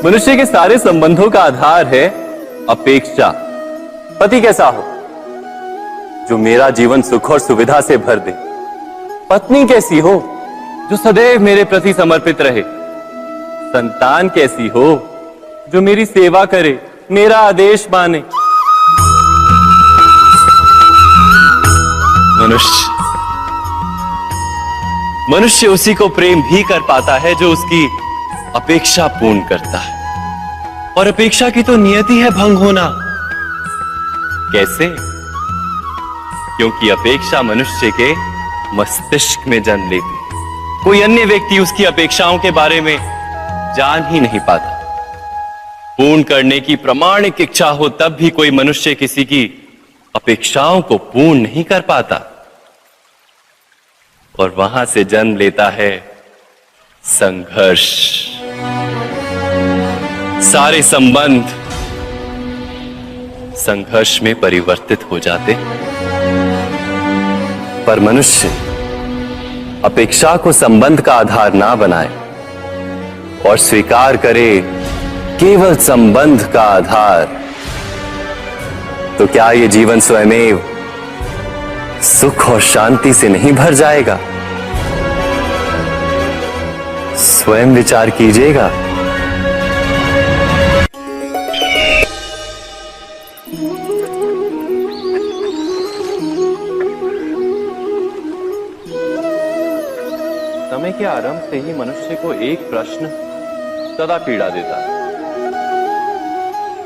मनुष्य के सारे संबंधों का आधार है अपेक्षा। पति कैसा हो जो मेरा जीवन सुख और सुविधा से भर दे। पत्नी कैसी हो जो सदैव मेरे प्रति समर्पित रहे। संतान कैसी हो जो मेरी सेवा करे, मेरा आदेश माने। मनुष्य उसी को प्रेम भी कर पाता है जो उसकी अपेक्षा पूर्ण करता है। और अपेक्षा की तो नियति है भंग होना। कैसे? क्योंकि अपेक्षा मनुष्य के मस्तिष्क में जन्म लेती है। कोई अन्य व्यक्ति उसकी अपेक्षाओं के बारे में जान ही नहीं पाता। पूर्ण करने की प्रामाणिक इच्छा हो तब भी कोई मनुष्य किसी की अपेक्षाओं को पूर्ण नहीं कर पाता। और वहां से जन्म लेता है संघर्ष। सारे संबंध संघर्ष में परिवर्तित हो जाते। पर मनुष्य अपेक्षा को संबंध का आधार ना बनाए और स्वीकार करे केवल संबंध का आधार, तो क्या ये जीवन स्वयमेव सुख और शांति से नहीं भर जाएगा? स्वयं विचार कीजिएगा। समय के आरंभ से ही मनुष्य को एक प्रश्न सदा पीड़ा देता है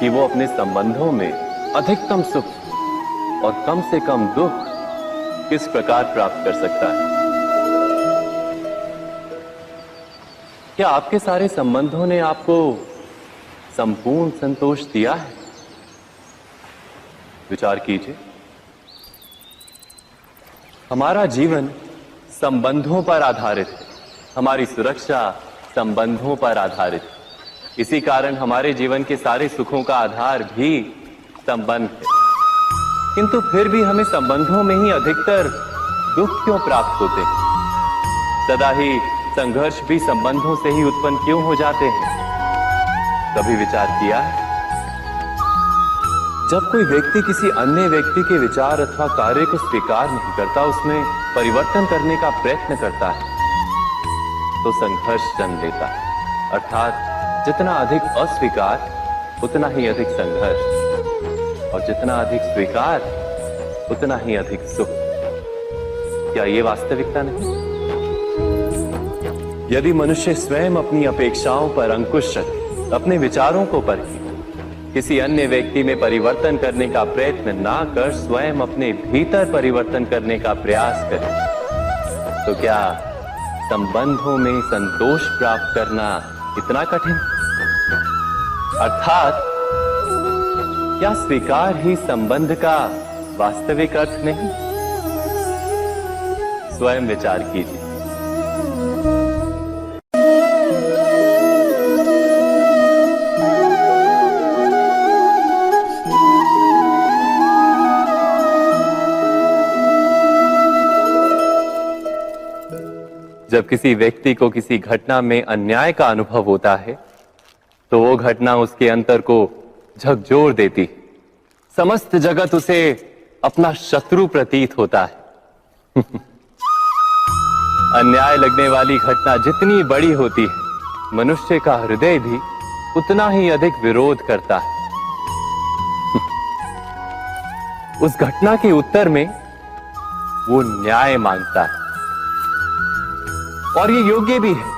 कि वो अपने संबंधों में अधिकतम सुख और कम से कम दुख किस प्रकार प्राप्त कर सकता है। क्या आपके सारे संबंधों ने आपको संपूर्ण संतोष दिया है? विचार कीजिए। हमारा जीवन संबंधों पर आधारित है। हमारी सुरक्षा संबंधों पर आधारित है। इसी कारण हमारे जीवन के सारे सुखों का आधार भी संबंध है। किंतु फिर भी हमें संबंधों में ही अधिकतर दुख क्यों प्राप्त होते हैं? सदा ही संघर्ष भी संबंधों से ही उत्पन्न क्यों हो जाते हैं? कभी विचार किया है? जब कोई व्यक्ति किसी अन्य व्यक्ति के विचार अथवा कार्य को स्वीकार नहीं करता, उसमें परिवर्तन करने का प्रयत्न करता है, तो संघर्ष जन्म लेता है। अर्थात जितना अधिक अस्वीकार उतना ही अधिक संघर्ष, और जितना अधिक स्वीकार उतना ही अधिक सुख। क्या ये वास्तविकता नहीं? यदि मनुष्य स्वयं अपनी अपेक्षाओं पर अंकुश रखे, अपने विचारों को परखे, किसी अन्य व्यक्ति में परिवर्तन करने का प्रयत्न ना कर स्वयं अपने भीतर परिवर्तन करने का प्रयास करे, तो क्या संबंधों में संतोष प्राप्त करना इतना कठिन? अर्थात क्या स्वीकार ही संबंध का वास्तविक अर्थ नहीं? स्वयं विचार कीजिए। जब किसी व्यक्ति को किसी घटना में अन्याय का अनुभव होता है, तो वो घटना उसके अंतर को झकझोर देती। समस्त जगत उसे अपना शत्रु प्रतीत होता है। अन्याय लगने वाली घटना जितनी बड़ी होती है, मनुष्य का हृदय भी उतना ही अधिक विरोध करता है। उस घटना के उत्तर में वो न्याय मांगता है, और ये योग्य भी है।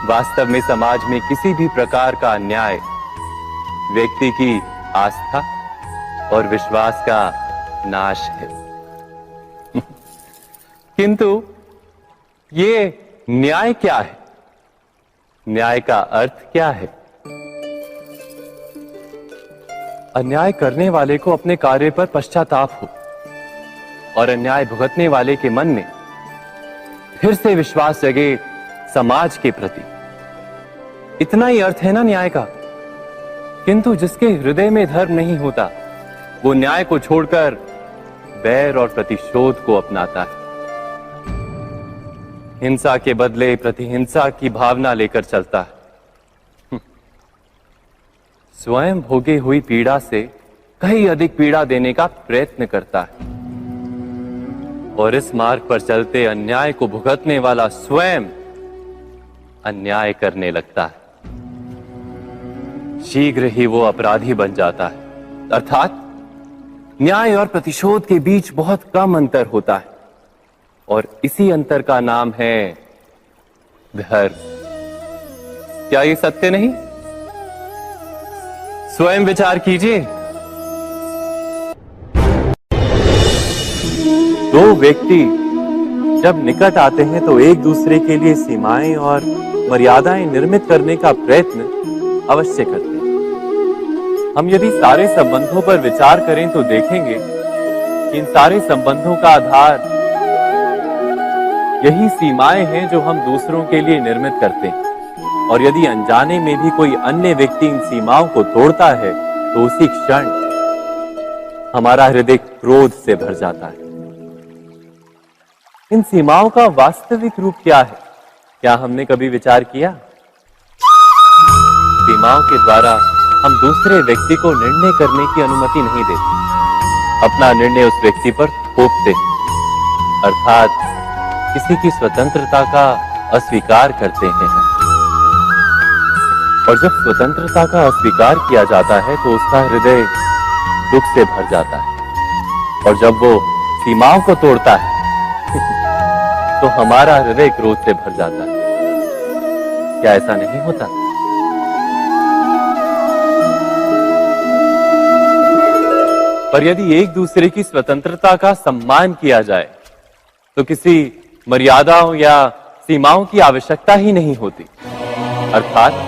वास्तव में समाज में किसी भी प्रकार का अन्याय व्यक्ति की आस्था और विश्वास का नाश है। किंतु ये न्याय क्या है? न्याय का अर्थ क्या है? अन्याय करने वाले को अपने कार्य पर पश्चाताप हो और अन्याय भुगतने वाले के मन में फिर से विश्वास जगे समाज के प्रति। इतना ही अर्थ है ना न्याय का। किंतु जिसके हृदय में धर्म नहीं होता, वो न्याय को छोड़कर बैर और प्रतिशोध को अपनाता है। हिंसा के बदले प्रतिहिंसा की भावना लेकर चलता है। स्वयं भोगी हुई पीड़ा से कहीं अधिक पीड़ा देने का प्रयत्न करता है और इस मार्ग पर चलते अन्याय को भुगतने वाला स्वयं अन्याय करने लगता है। शीघ्र ही वो अपराधी बन जाता है, अर्थात न्याय और प्रतिशोध के बीच बहुत कम अंतर होता है और इसी अंतर का नाम है धर्म। क्या ये सत्य नहीं? स्वयं विचार कीजिए। दो व्यक्ति जब निकट आते हैं तो एक दूसरे के लिए सीमाएं और मर्यादाएं निर्मित करने का प्रयत्न अवश्य करते हैं। हम यदि सारे संबंधों पर विचार करें तो देखेंगे कि इन सारे संबंधों का आधार यही सीमाएं हैं जो हम दूसरों के लिए निर्मित करते हैं और यदि अनजाने में भी कोई अन्य व्यक्ति इन सीमाओं को तोड़ता है तो उसी क्षण हमारा हृदय क्रोध से भर जाता है। इन सीमाओं का वास्तविक रूप क्या है? क्या हमने कभी विचार किया? सीमाओं के द्वारा हम दूसरे व्यक्ति को निर्णय करने की अनुमति नहीं देते, अपना निर्णय उस व्यक्ति पर थोपते, अर्थात किसी की स्वतंत्रता का अस्वीकार करते हैं। और जब स्वतंत्रता का अस्वीकार किया जाता है तो उसका हृदय दुख से भर जाता है और जब वो सीमाओं को तोड़ता है तो हमारा हृदय क्रोध से भर जाता है। क्या ऐसा नहीं होता? पर यदि एक दूसरे की स्वतंत्रता का सम्मान किया जाए तो किसी मर्यादाओं या सीमाओं की आवश्यकता ही नहीं होती। अर्थात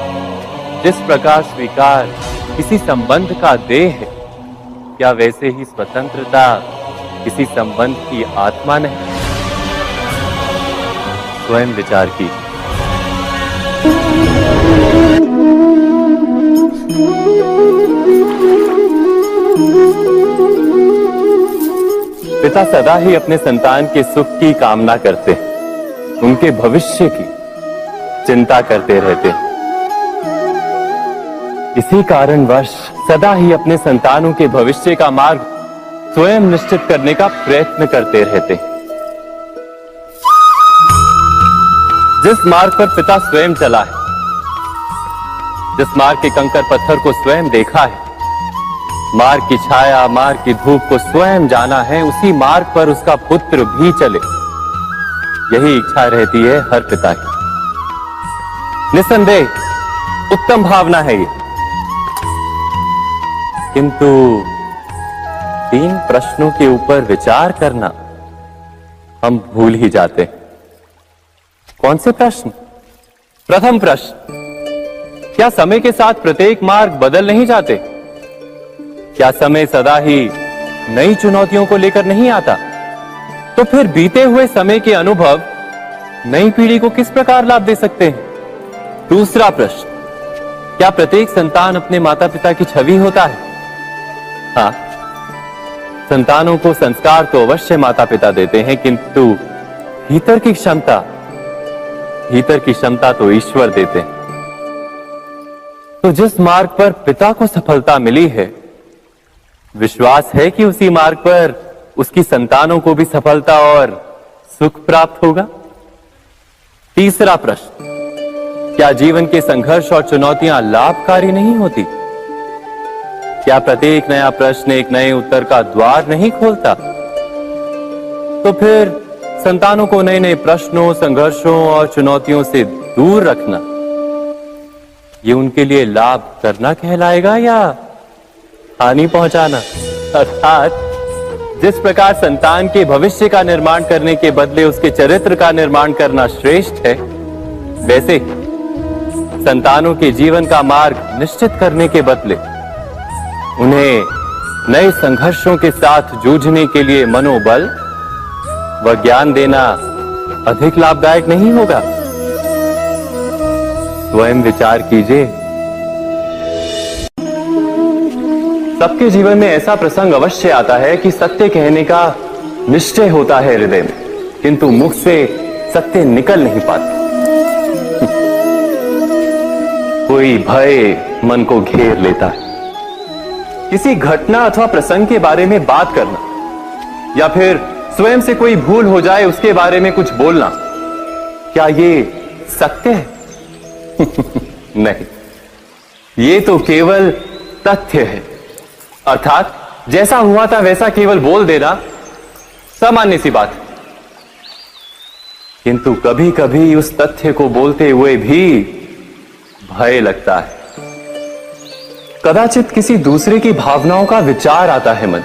जिस प्रकार स्वीकार किसी संबंध का देह है, क्या वैसे ही स्वतंत्रता किसी संबंध की आत्मा नहीं? स्वयं विचार कीजिए। पिता सदा ही अपने संतान के सुख की कामना करते हैं, उनके भविष्य की चिंता करते रहते हैं। इसी कारणवश सदा ही अपने संतानों के भविष्य का मार्ग स्वयं निश्चित करने का प्रयत्न करते रहते हैं। जिस मार्ग पर पिता स्वयं चला है, जिस मार्ग के कंकर पत्थर को स्वयं देखा है, मार्ग की छाया, मार्ग की धूप को स्वयं जाना है, उसी मार्ग पर उसका पुत्र भी चले, यही इच्छा रहती है हर पिता की। निसंदेह उत्तम भावना है ये, किंतु 3 प्रश्नों के ऊपर विचार करना हम भूल ही जाते हैं। कौन से प्रश्न? प्रथम प्रश्न, क्या समय के साथ प्रत्येक मार्ग बदल नहीं जाते? क्या समय सदा ही नई चुनौतियों को लेकर नहीं आता? तो फिर बीते हुए समय के अनुभव नई पीढ़ी को किस प्रकार लाभ दे सकते हैं? दूसरा प्रश्न, क्या प्रत्येक संतान अपने माता पिता की छवि होता है? हाँ, संतानों को संस्कार तो अवश्य माता पिता देते हैं, किंतु भीतर की क्षमता तो ईश्वर देते हैं। तो जिस मार्ग पर पिता को सफलता मिली है, विश्वास है कि उसी मार्ग पर उसकी संतानों को भी सफलता और सुख प्राप्त होगा। तीसरा प्रश्न, क्या जीवन के संघर्ष और चुनौतियां लाभकारी नहीं होती? क्या प्रत्येक नया प्रश्न एक नए उत्तर का द्वार नहीं खोलता? तो फिर संतानों को नए नए प्रश्नों, संघर्षों और चुनौतियों से दूर रखना, ये उनके लिए लाभ करना कहलाएगा या हानि पहुंचाना? अर्थात जिस प्रकार संतान के भविष्य का निर्माण करने के बदले उसके चरित्र का निर्माण करना श्रेष्ठ है, वैसे संतानों के जीवन का मार्ग निश्चित करने के बदले उन्हें नए संघर्षों के साथ जूझने के लिए मनोबल व ज्ञान देना अधिक लाभदायक नहीं होगा? स्वयं विचार कीजिए। सबके जीवन में ऐसा प्रसंग अवश्य आता है कि सत्य कहने का निश्चय होता है हृदय में, किंतु मुख से सत्य निकल नहीं पाते। कोई भय मन को घेर लेता है। किसी घटना अथवा प्रसंग के बारे में बात करना या फिर स्वयं से कोई भूल हो जाए उसके बारे में कुछ बोलना, क्या ये सत्य है? नहीं, ये तो केवल तथ्य है। अर्थात जैसा हुआ था वैसा केवल बोल देना सामान्य सी बात है। किंतु कभी कभी उस तथ्य को बोलते हुए भी भय लगता है। कदाचित किसी दूसरे की भावनाओं का विचार आता है मन।